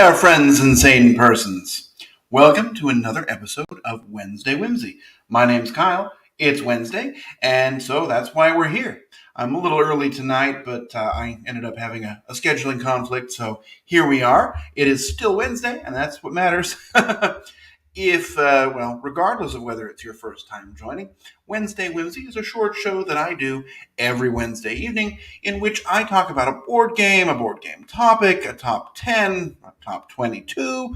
there, friends and sane persons. Welcome to another episode of Wednesday Whimsy. My name's Kyle. It's Wednesday, and so that's why we're here. I'm a little early tonight, but I ended up having a scheduling conflict, so here we are. It is still Wednesday, and that's what matters. Regardless of whether it's your first time joining, Wednesday Whimsy is a short show that I do every Wednesday evening in which I talk about a board game topic, a top 10, a top 22,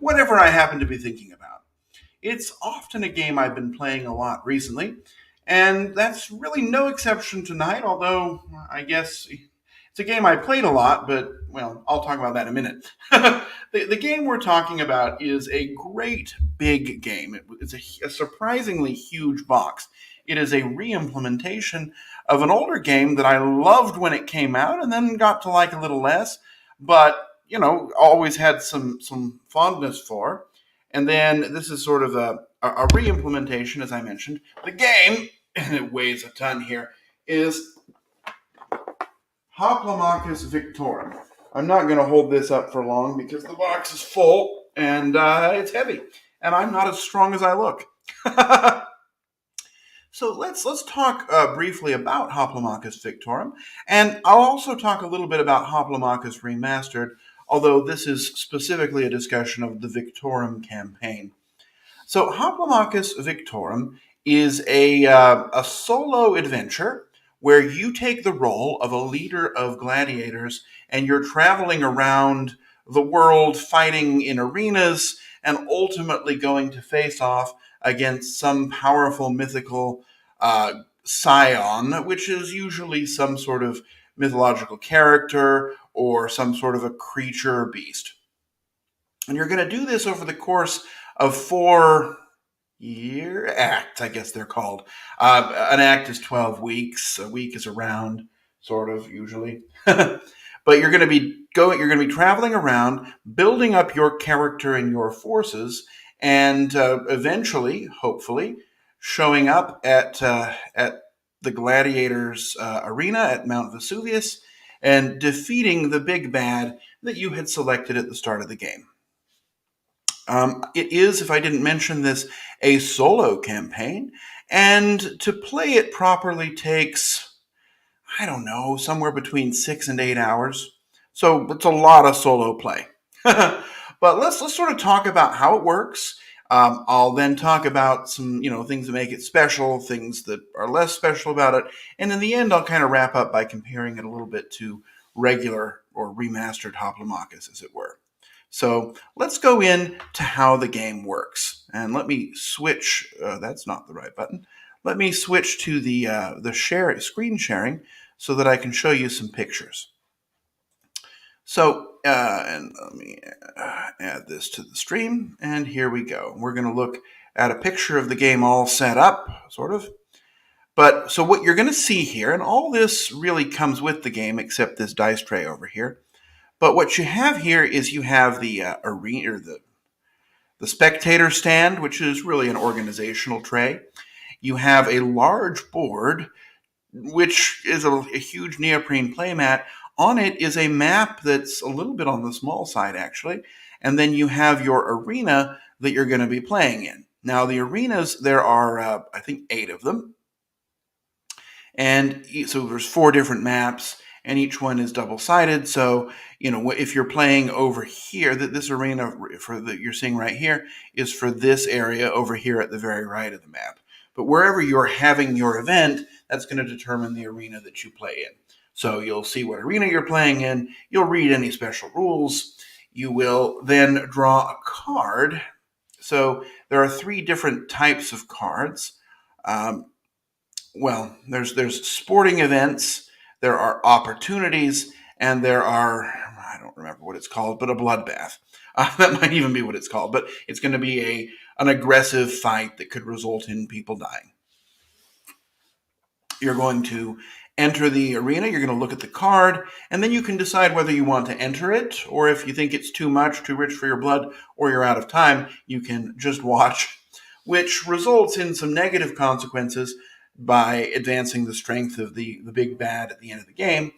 whatever I happen to be thinking about. It's often a game I've been playing a lot recently, and that's really no exception tonight, although I guess it's a game I played a lot, but, well, I'll talk about that in a minute. The game we're talking about is a great big game. It's a surprisingly huge box. It is a re-implementation of an older game that I loved when it came out and then got to like a little less, but, always had some fondness for. And then this is sort of a re-implementation, as I mentioned. The game, and it weighs a ton here, is Hoplomachus Victorum. I'm not going to hold this up for long because the box is full and it's heavy, and I'm not as strong as I look. So let's talk briefly about Hoplomachus Victorum, and I'll also talk a little bit about Hoplomachus Remastered, although this is specifically a discussion of the Victorum campaign. So Hoplomachus Victorum is a solo adventure where you take the role of a leader of gladiators and you're traveling around the world fighting in arenas and ultimately going to face off against some powerful mythical scion, which is usually some sort of mythological character or some sort of a creature or beast. And you're going to do this over the course of 4-year acts, I guess they're called. An act is 12 weeks. A week is around, sort of, usually. But you're going to be traveling around, building up your character and your forces, and eventually, hopefully, showing up at the gladiators' arena at Mount Vesuvius and defeating the big bad that you had selected at the start of the game. It is, if I didn't mention this, a solo campaign, and to play it properly takes, somewhere between 6 and 8 hours. So it's a lot of solo play. But let's sort of talk about how it works. I'll then talk about some, things that make it special, things that are less special about it, and in the end, I'll kind of wrap up by comparing it a little bit to regular or remastered Hoplomachus, as it were. So let's go into how the game works. And let me switch, that's not the right button. Let me switch to the screen sharing so that I can show you some pictures. So, and let me add this to the stream, and here we go. We're going to look at a picture of the game all set up, sort of. But, so what you're going to see here, and all this really comes with the game except this dice tray over here. But what you have here is you have the arena, or the spectator stand, which is really an organizational tray. You have a large board, which is a huge neoprene playmat. On it is a map that's a little bit on the small side, actually. And then you have your arena that you're going to be playing in. Now, the arenas, there are, I think, 8 of them. And so there's 4 different maps, and each one is double-sided. So, if you're playing over here, this arena that you're seeing right here is for this area over here at the very right of the map. But wherever you're having your event, that's going to determine the arena that you play in. So you'll see what arena you're playing in. You'll read any special rules. You will then draw a card. So there are 3 different types of cards. There's sporting events, there are opportunities, and there are, I don't remember what it's called, but a bloodbath. That might even be what it's called, but it's going to be an aggressive fight that could result in people dying. You're going to enter the arena, you're going to look at the card, and then you can decide whether you want to enter it, or if you think it's too much, too rich for your blood, or you're out of time, you can just watch, which results in some negative consequences by advancing the strength of the big bad at the end of the game.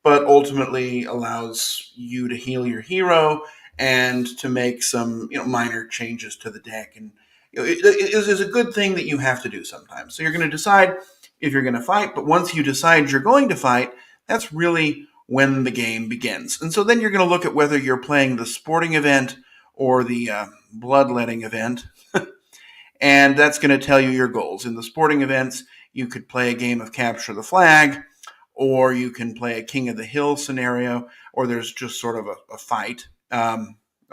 but ultimately allows you to heal your hero and to make some minor changes to the deck. And it is a good thing that you have to do sometimes. So you're going to decide if you're going to fight, but once you decide you're going to fight, that's really when the game begins. And so then you're going to look at whether you're playing the sporting event or the bloodletting event, and that's going to tell you your goals. In the sporting events, you could play a game of capture the flag, or you can play a King of the Hill scenario, or there's just sort of a fight, a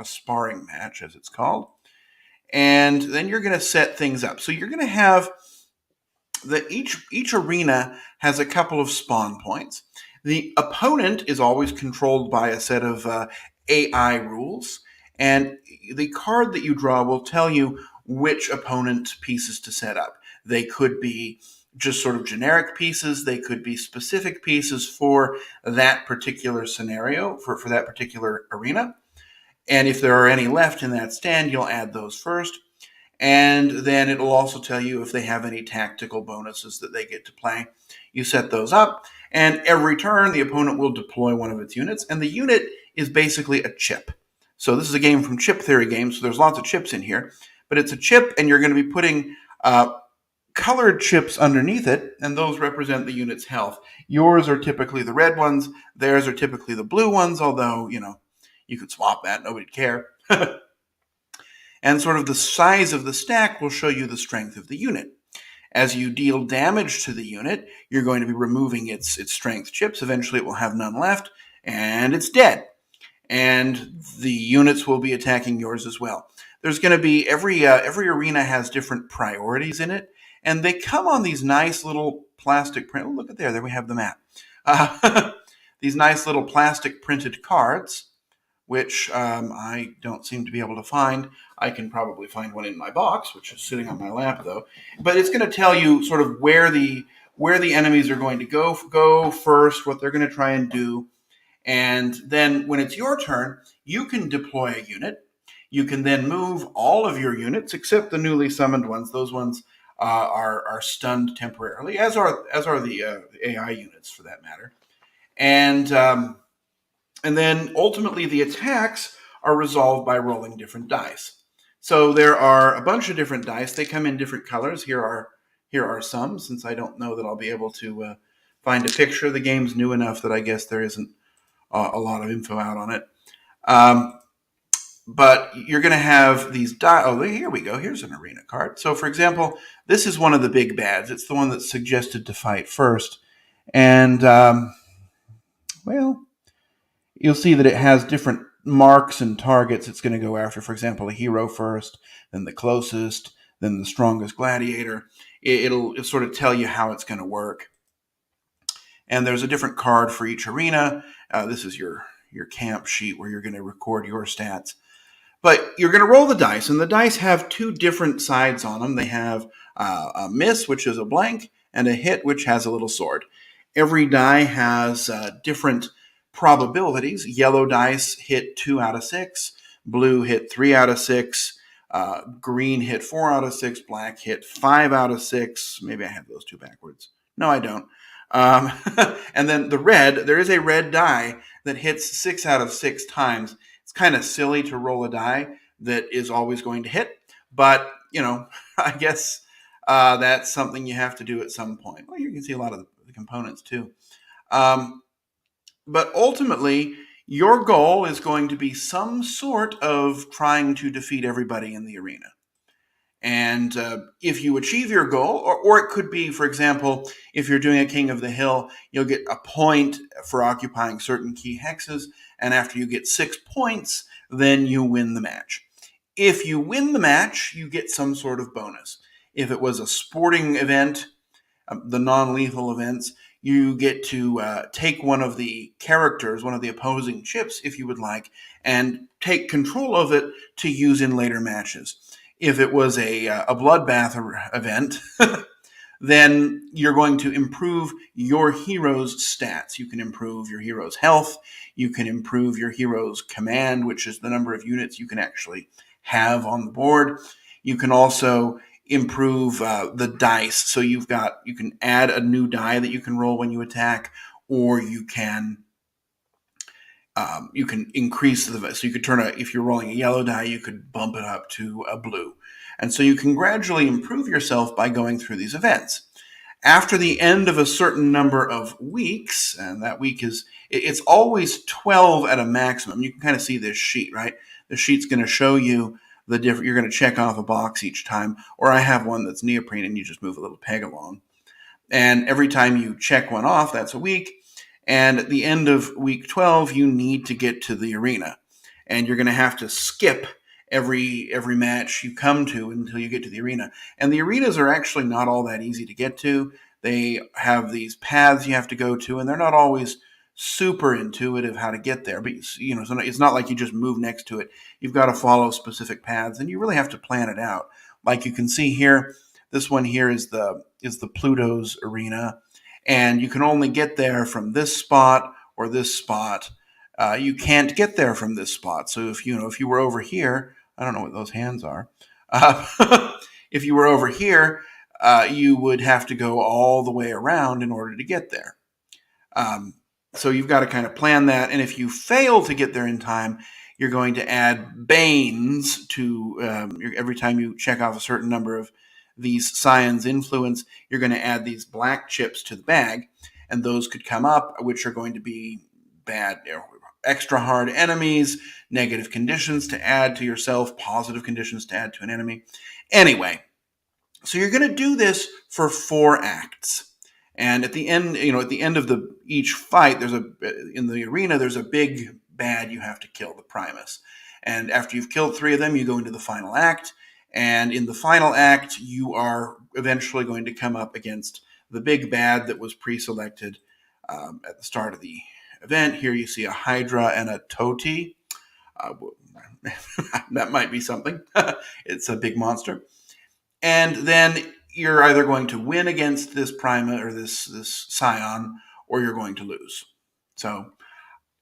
sparring match, as it's called. And then you're going to set things up. So you're going to have each arena has a couple of spawn points. The opponent is always controlled by a set of AI rules, and the card that you draw will tell you which opponent pieces to set up. They could be just sort of generic pieces. They could be specific pieces for that particular scenario, for that particular arena. And if there are any left in that stand, you'll add those first. And then it'll also tell you if they have any tactical bonuses that they get to play. You set those up, and every turn the opponent will deploy one of its units, and the unit is basically a chip. So this is a game from Chip Theory Games, so there's lots of chips in here, but it's a chip, and you're going to be putting colored chips underneath it, and those represent the unit's health. Yours are typically the red ones, theirs are typically the blue ones, although, you could swap that, nobody'd care. And sort of the size of the stack will show you the strength of the unit. As you deal damage to the unit, you're going to be removing its strength chips. Eventually it will have none left, and it's dead. And the units will be attacking yours as well. There's going to be, every arena has different priorities in it, and they come on these nice little plastic print. Oh, look at there we have the map. These nice little plastic printed cards, which I don't seem to be able to find. I can probably find one in my box, which is sitting on my lap, though. But it's going to tell you sort of where the enemies are going to go first, what they're going to try and do. And then when it's your turn, you can deploy a unit. You can then move all of your units, except the newly summoned ones. Those ones are stunned temporarily, as are the AI units, for that matter. And then ultimately the attacks are resolved by rolling different dice. So there are a bunch of different dice. They come in different colors. Here are some, since I don't know that I'll be able to find a picture. The game's new enough that I guess there isn't a lot of info out on it. But you're going to have these die. Oh, here we go. Here's an arena card. So, for example, this is one of the big bads. It's the one that's suggested to fight first. And, well, you'll see that it has different marks and targets it's going to go after. For example, a hero first, then the closest, then the strongest gladiator. It'll sort of tell you how it's going to work. And there's a different card for each arena. This is your camp sheet where you're going to record your stats. But you're going to roll the dice, and the dice have two different sides on them. They have a miss, which is a blank, and a hit, which has a little sword. Every die has different probabilities. Yellow dice hit 2 out of 6, blue hit 3 out of 6, green hit 4 out of 6, black hit 5 out of 6. Maybe I have those two backwards. No, I don't. And then the red, there is a red die that hits 6 out of 6 times. It's kind of silly to roll a die that is always going to hit, but, I guess that's something you have to do at some point. Well, you can see a lot of the components too. But ultimately, your goal is going to be some sort of trying to defeat everybody in the arena. And if you achieve your goal, or it could be, for example, if you're doing a King of the Hill, you'll get a point for occupying certain key hexes, and after you get 6 points, then you win the match. If you win the match, you get some sort of bonus. If it was a sporting event, the non-lethal events, you get to take one of the characters, one of the opposing chips, if you would like, and take control of it to use in later matches. If it was a bloodbath event, then you're going to improve your hero's stats. You can improve your hero's health. You can improve your hero's command, which is the number of units you can actually have on the board. You can also improve the dice. So you can add a new die that you can roll when you attack, or you can You can increase so you could if you're rolling a yellow die, you could bump it up to a blue. And so you can gradually improve yourself by going through these events. After the end of a certain number of weeks, and that week it's always 12 at a maximum. You can kind of see this sheet, right? The sheet's going to show you you're going to check off a box each time, or I have one that's neoprene and you just move a little peg along. And every time you check one off, that's a week. And at the end of week 12, you need to get to the arena. And you're going to have to skip every match you come to until you get to the arena. And the arenas are actually not all that easy to get to. They have these paths you have to go to, and they're not always super intuitive how to get there. But it's not like you just move next to it. You've got to follow specific paths, and you really have to plan it out. Like you can see here, this one here is the Pluto's arena, and you can only get there from this spot or this spot. You can't get there from this spot. So if you were over here, I don't know what those hands are. If you were over here, you would have to go all the way around in order to get there. So you've got to kind of plan that. And if you fail to get there in time, you're going to add banes to every time you check off a certain number of these scions influence, you're going to add these black chips to the bag, and those could come up, which are going to be bad, extra hard enemies, negative conditions to add to yourself, positive conditions to add to an enemy. Anyway, so you're going to do this for 4 acts. And at the end, of each fight, in the arena, there's a big bad you have to kill, the Primus. And after you've killed 3 of them, you go into the final act. And in the final act, you are eventually going to come up against the big bad that was pre-selected at the start of the event. Here you see a Hydra and a Toti. That might be something. It's a big monster. And then you're either going to win against this Prima or this Scion, or you're going to lose.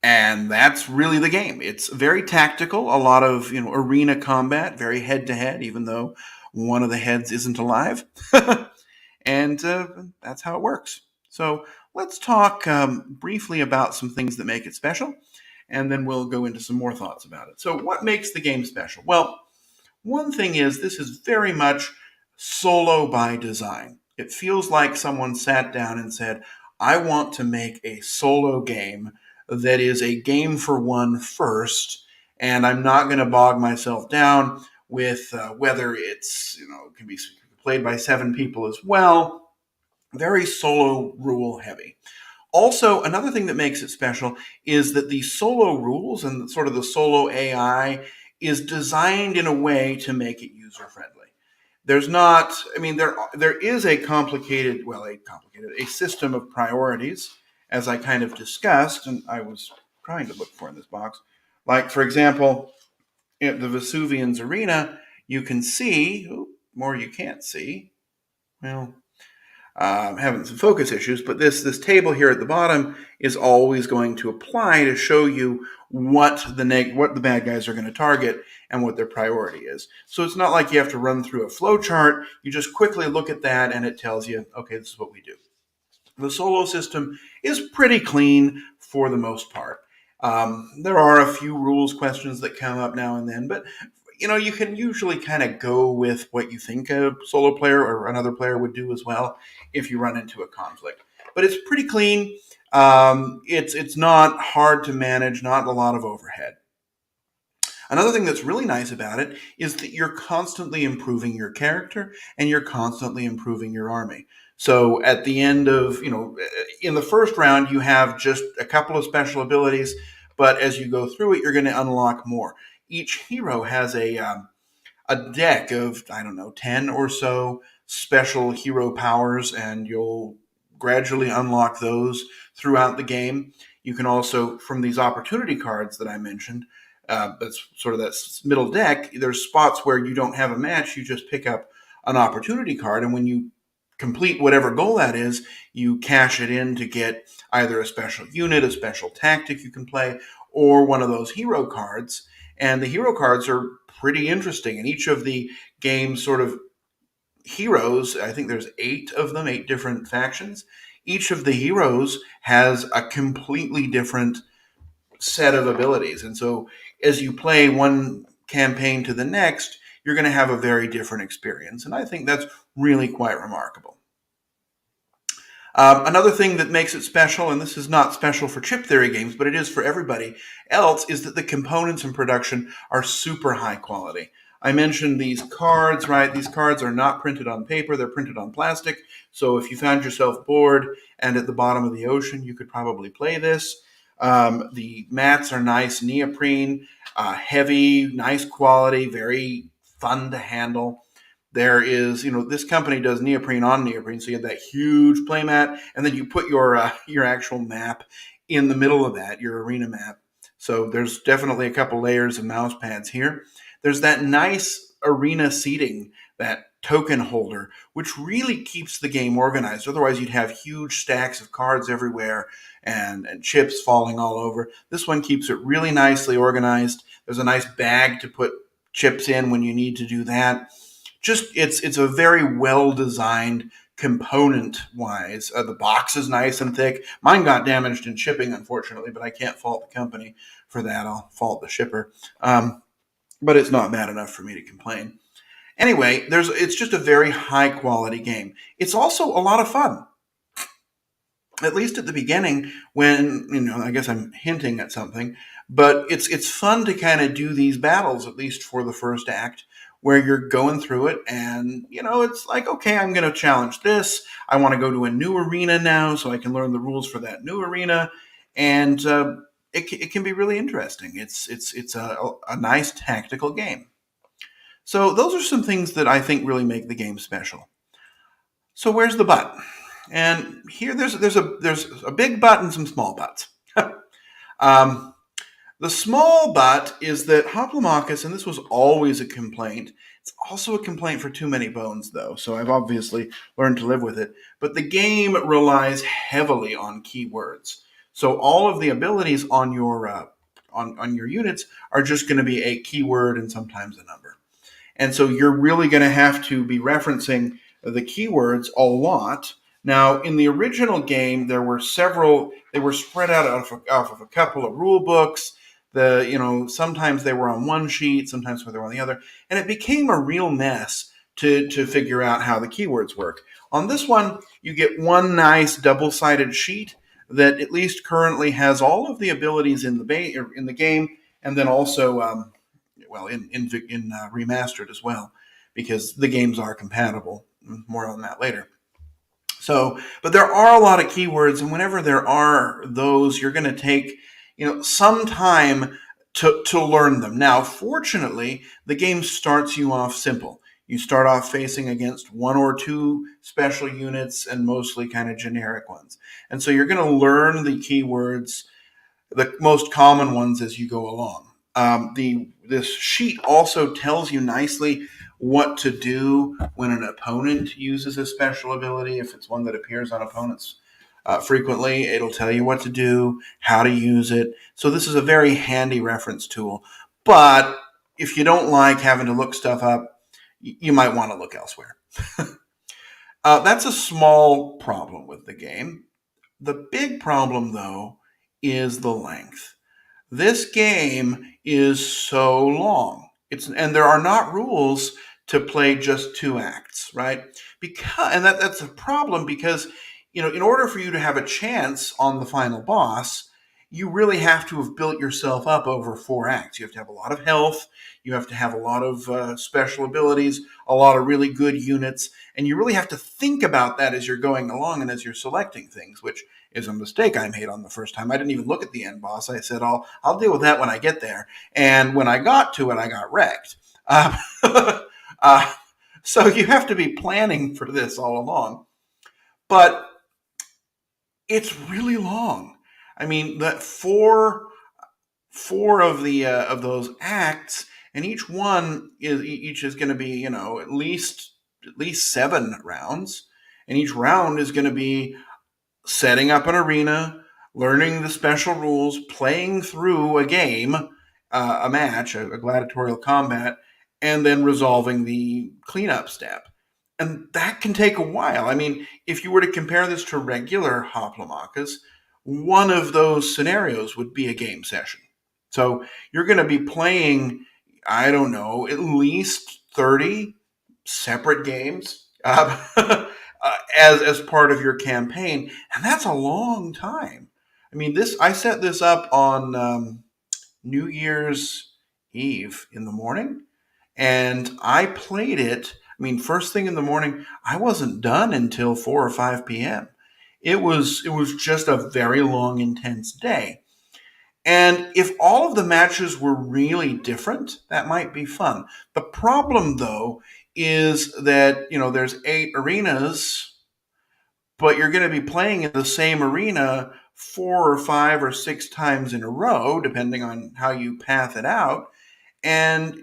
And that's really the game. It's very tactical, a lot of arena combat, very head-to-head, even though one of the heads isn't alive. And that's how it works. So let's talk briefly about some things that make it special, and then we'll go into some more thoughts about it. So what makes the game special? Well, one thing is this is very much solo by design. It feels like someone sat down and said, I want to make a solo game that is a game for one first, and I'm not going to bog myself down with whether it's can be played by 7 people as well. Very solo rule heavy. Also, another thing that makes it special is that the solo rules and sort of the solo AI is designed in a way to make it user friendly. There's not, there is a system of priorities, as I kind of discussed, and I was trying to look for in this box. Like, for example, at the Vesuvian's arena, you can see, more you can't see. Well, I'm having some focus issues, but this table here at the bottom is always going to apply to show you what the bad guys are going to target and what their priority is. So it's not like you have to run through a flow chart. You just quickly look at that and it tells you, okay, this is what we do. The solo system is pretty clean for the most part. There are a few rules questions that come up now and then, but you can usually kind of go with what you think a solo player or another player would do as well if you run into a conflict. But it's pretty clean. It's not hard to manage, not a lot of overhead. Another thing that's really nice about it is that you're constantly improving your character and you're constantly improving your army. So at the end of, in the first round, you have just a couple of special abilities, but as you go through it, you're going to unlock more. Each hero has a deck of, 10 or so special hero powers, and you'll gradually unlock those throughout the game. You can also, from these opportunity cards that I mentioned, that's sort of that middle deck, there's spots where you don't have a match, you just pick up an opportunity card, and when you complete whatever goal that is, you cash it in to get either a special unit, a special tactic you can play, or one of those hero cards. And the hero cards are pretty interesting. And each of the game's sort of heroes, I think there's 8 of them, 8 different factions. Each of the heroes has a completely different set of abilities. And so as you play one campaign to the next, you're going to have a very different experience. And I think that's really quite remarkable. Another thing that makes it special, and this is not special for chip theory games, but it is for everybody else, is that the components in production are super high quality. I mentioned these cards, right? These cards are not printed on paper, they're printed on plastic. So if you found yourself bored and at the bottom of the ocean, you could probably play this. The mats are nice neoprene, heavy, nice quality, very fun to handle. There is, this company does neoprene on neoprene, so you have that huge playmat, and then you put your actual map in the middle of that, your arena map. So there's definitely a couple layers of mouse pads here. There's that nice arena seating, that token holder, which really keeps the game organized. Otherwise, you'd have huge stacks of cards everywhere and chips falling all over. This one keeps it really nicely organized. There's a nice bag to put chips in when you need to do that. Just it's a very well designed component wise. The box is nice and thick. Mine got damaged in shipping, unfortunately, but I can't fault the company for that. I'll fault the shipper. But it's not bad enough for me to complain. Anyway, it's just a very high quality game. It's also a lot of fun. At least at the beginning, when I guess I'm hinting at something, but it's fun to kind of do these battles, at least for the first act, where you're going through it, and it's like, okay, I'm going to challenge this. I want to go to a new arena now, so I can learn the rules for that new arena, and it can be really interesting. It's a nice tactical game. So those are some things that I think really make the game special. So where's the but? And here there's a big but and some small buts. The small but is that Hoplomachus, and this was always a complaint, it's also a complaint for too many bones, though, so I've obviously learned to live with it, but the game relies heavily on keywords. So all of the abilities on your units are just going to be a keyword and sometimes a number. And so you're really going to have to be referencing the keywords a lot. Now, in the original game, there were several. They were spread out off of a couple of rule books. Sometimes they were on one sheet, sometimes they were on the other, and it became a real mess to figure out how the keywords work. On this one, you get one nice double-sided sheet that at least currently has all of the abilities in the game, and then also, in remastered as well, because the games are compatible. More on that later. So, but there are a lot of keywords, and whenever there are those, you're going to take, some time to learn them. Now, fortunately, the game starts you off simple. You start off facing against one or two special units and mostly kind of generic ones. And so you're going to learn the keywords, the most common ones, as you go along. This sheet also tells you nicely what to do when an opponent uses a special ability. If it's one that appears on opponents frequently, it'll tell you what to do, how to use it. So this is a very handy reference tool. But if you don't like having to look stuff up, you might want to look elsewhere. That's a small problem with the game. The big problem, though, is the length. This game is so long. And there are not rules to play just 2 acts, right? That's a problem because, in order for you to have a chance on the final boss, you really have to have built yourself up over 4 acts. You have to have a lot of health. You have to have a lot of special abilities, a lot of really good units, and you really have to think about that as you're going along and as you're selecting things, which is a mistake I made on the first time. I didn't even look at the end boss. I said, I'll deal with that when I get there. And when I got to it, I got wrecked. So you have to be planning for this all along. But it's really long. I mean, that four of those acts, and each is going to be at least 7 rounds, and each round is going to be setting up an arena, learning the special rules, playing through a game, a match, a gladiatorial combat, and then resolving the cleanup step. And that can take a while. I mean, if you were to compare this to regular Hoplomachus, one of those scenarios would be a game session. So you're going to be playing, I don't know, at least 30 separate games as part of your campaign, and that's a long time. I mean, this I set this up on New Year's Eve in the morning, and I played it. I mean, first thing in the morning, I wasn't done until 4 or 5 p.m. It was just a very long, intense day. And if all of the matches were really different, that might be fun. The problem, though, is that there's 8 arenas, but you're going to be playing in the same arena 4 or 5 or 6 times in a row, depending on how you path it out. And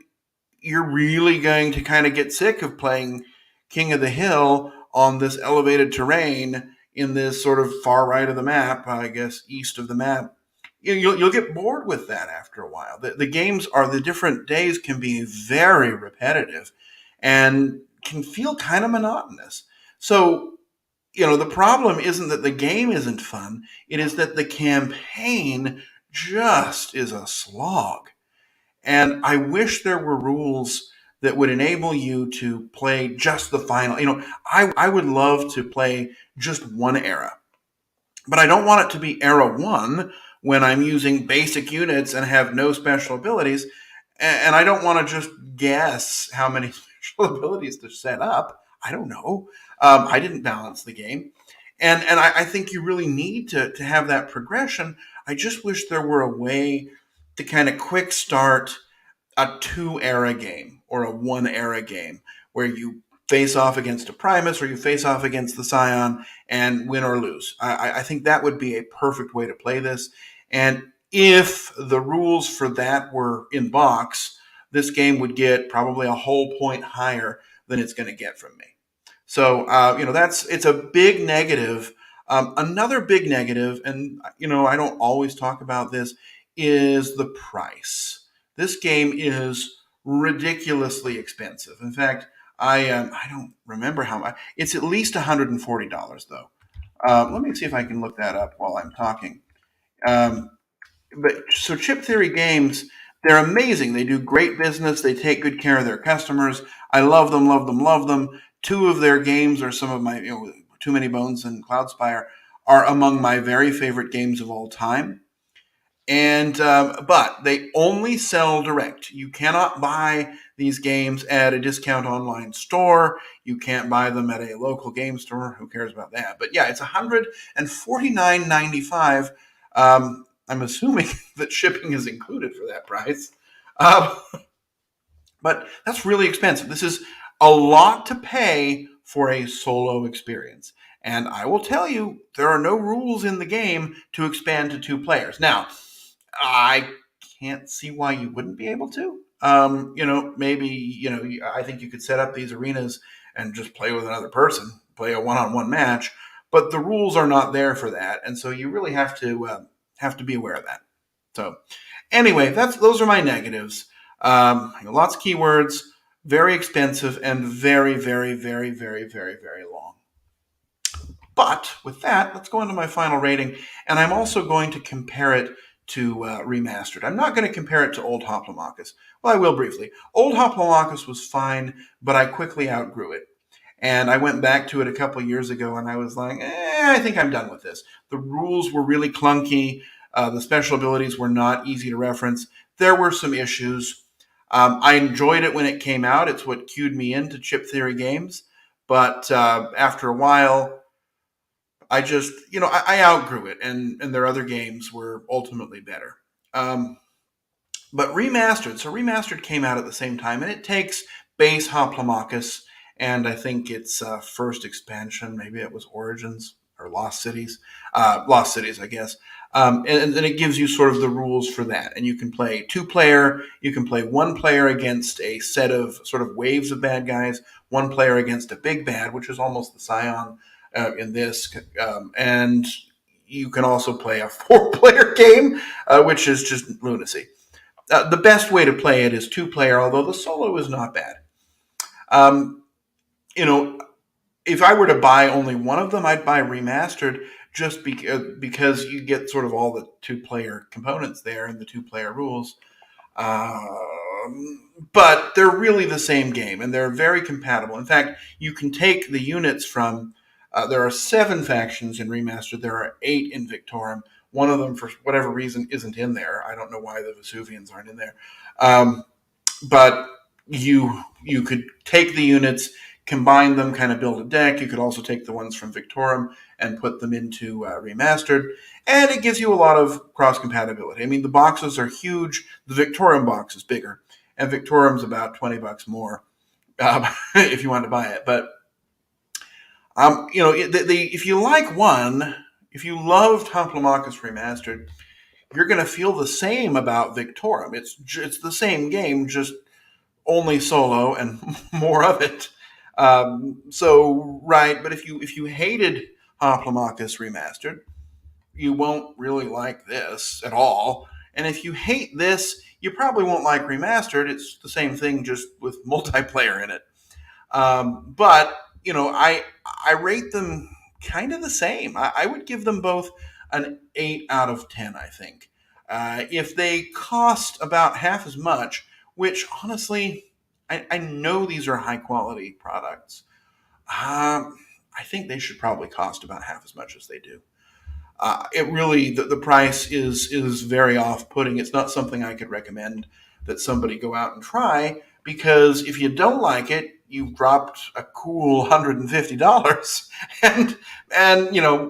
you're really going to kind of get sick of playing King of the Hill on this elevated terrain in this sort of far right of the map, I guess east of the map. You'll get bored with that after a while. The different days can be very repetitive and can feel kind of monotonous. So, the problem isn't that the game isn't fun. It is that the campaign just is a slog. And I wish there were rules that would enable you to play just the final. I would love to play just one era, but I don't want it to be era one when I'm using basic units and have no special abilities. And I don't want to just guess how many special abilities to set up. I don't know. I didn't balance the game. And I think you really need to have that progression. I just wish there were a way to kind of quick start a 2 era game or a 1 era game where you face off against a Primus or you face off against the Scion and win or lose. I think that would be a perfect way to play this. And if the rules for that were in box, this game would get probably a whole point higher than it's going to get from me. So, it's a big negative. Another big negative, and I don't always talk about this, is the price. This game is ridiculously expensive. In fact, I don't remember how much. It's at least $140 though. Let me see if I can look that up while I'm talking. Um, but so Chip Theory Games, they're amazing. They do great business. They take good care of their customers. I love them, love them, love them. 2 of their games are some of my, Too Many Bones and Cloudspire are among my very favorite games of all time. And but they only sell direct. You cannot buy these games at a discount online store. You can't buy them at a local game store. Who cares about that? But yeah, it's $149.95. I'm assuming that shipping is included for that price. Um, but that's really expensive. This is a lot to pay for a solo experience. And I will tell you, there are no rules in the game to expand to 2 players. Now, I can't see why you wouldn't be able to. Maybe, I think you could set up these arenas and just play with another person, play a one-on-one match, but the rules are not there for that. And so you really have to be aware of that. So anyway, those are my negatives. Lots of keywords, very expensive, and very, very, very, very, very, very long. But with that, let's go into my final rating, and I'm also going to compare it to Remastered. I'm not going to compare it to Old Hoplomachus. Well, I will briefly. Old Hoplomachus was fine, but I quickly outgrew it. And I went back to it a couple years ago, and I was like, I think I'm done with this. The rules were really clunky. The special abilities were not easy to reference. There were some issues. I enjoyed it when it came out. It's what cued me into Chip Theory Games. But after a while, I just, I outgrew it, and their other games were ultimately better. But Remastered came out at the same time, and it takes base Hoplomachus, and I think its first expansion, maybe it was Origins or Lost Cities, I guess. And then it gives you sort of the rules for that, and you can play 2-player, you can play 1 player against a set of sort of waves of bad guys, 1 player against a big bad, which is almost the Scion in this, and you can also play a 4-player game, which is just lunacy. The best way to play it is 2-player, although the solo is not bad. If I were to buy only one of them, I'd buy Remastered just because you get sort of all the two-player components there and the two-player rules. But they're really the same game, and they're very compatible. In fact, you can take the units from. There are 7 factions in Remastered. There are 8 in Victorum. One of them, for whatever reason, isn't in there. I don't know why the Vesuvians aren't in there. But you could take the units, combine them, kind of build a deck. You could also take the ones from Victorum and put them into Remastered, and it gives you a lot of cross compatibility. I mean, the boxes are huge. The Victorum box is bigger, and Victorum's about $20 more if you want to buy it. But if you like one, if you loved Hoplomachus Remastered, you're going to feel the same about Victorum. It's the same game, just only solo and more of it. But if you hated Hoplomachus Remastered, you won't really like this at all. And if you hate this, you probably won't like Remastered. It's the same thing, just with multiplayer in it. But I rate them kind of the same. I would give them both an 8 out of 10, I think. If they cost about half as much, which honestly, I know these are high quality products. I think they should probably cost about half as much as they do. It really, the price is very off-putting. It's not something I could recommend that somebody go out and try, because if you don't like it, you've dropped a cool $150, and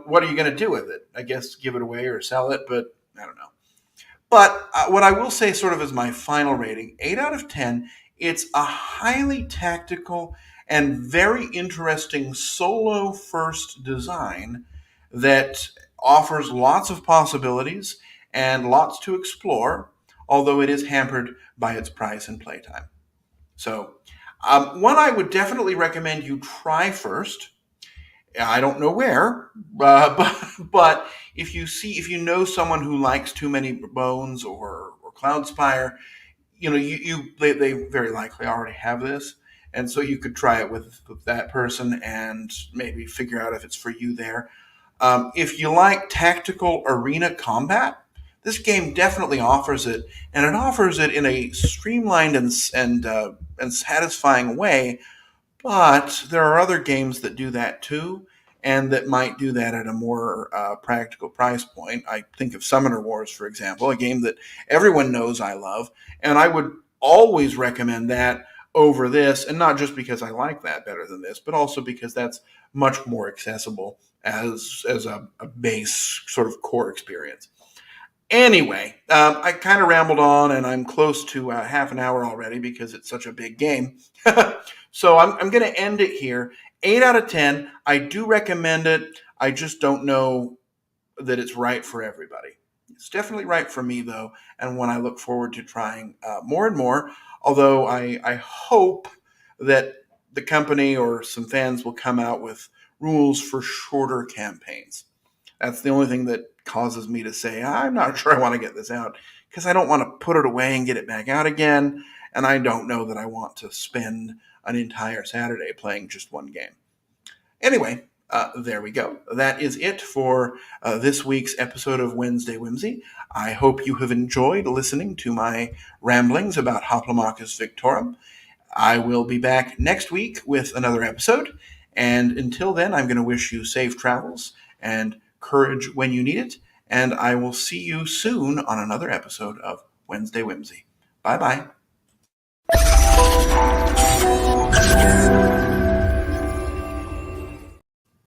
what are you going to do with it? I guess give it away or sell it, but I don't know. But what I will say, sort of as my final rating, 8 out of 10. It's a highly tactical and very interesting solo first design that offers lots of possibilities and lots to explore, although it is hampered by its price and playtime. So, one I would definitely recommend you try first. I don't know where, but if you know someone who likes Too Many Bones or Cloudspire, they very likely already have this, and so you could try it with that person and maybe figure out if it's for you there. If you like tactical arena combat, this game definitely offers it, and it offers it in a streamlined and satisfying way. But there are other games that do that too, and that might do that at a more practical price point. I think of Summoner Wars, for example, a game that everyone knows I love, and I would always recommend that over this, and not just because I like that better than this, but also because that's much more accessible as a base sort of core experience. Anyway, I kind of rambled on, and I'm close to half an hour already because it's such a big game. So I'm going to end it here. 8 out of 10. I do recommend it. I just don't know that it's right for everybody. It's definitely right for me, though, and one I look forward to trying more and more, although I hope that the company or some fans will come out with rules for shorter campaigns. That's the only thing that causes me to say, I'm not sure I want to get this out, because I don't want to put it away and get it back out again, and I don't know that I want to spend an entire Saturday playing just one game. Anyway, there we go. That is it for this week's episode of Wednesday Whimsy. I hope you have enjoyed listening to my ramblings about Hoplomachus Victorum. I will be back next week with another episode, and until then, I'm going to wish you safe travels and courage when you need it, and I will see you soon on another episode of Wednesday Whimsy. Bye-bye.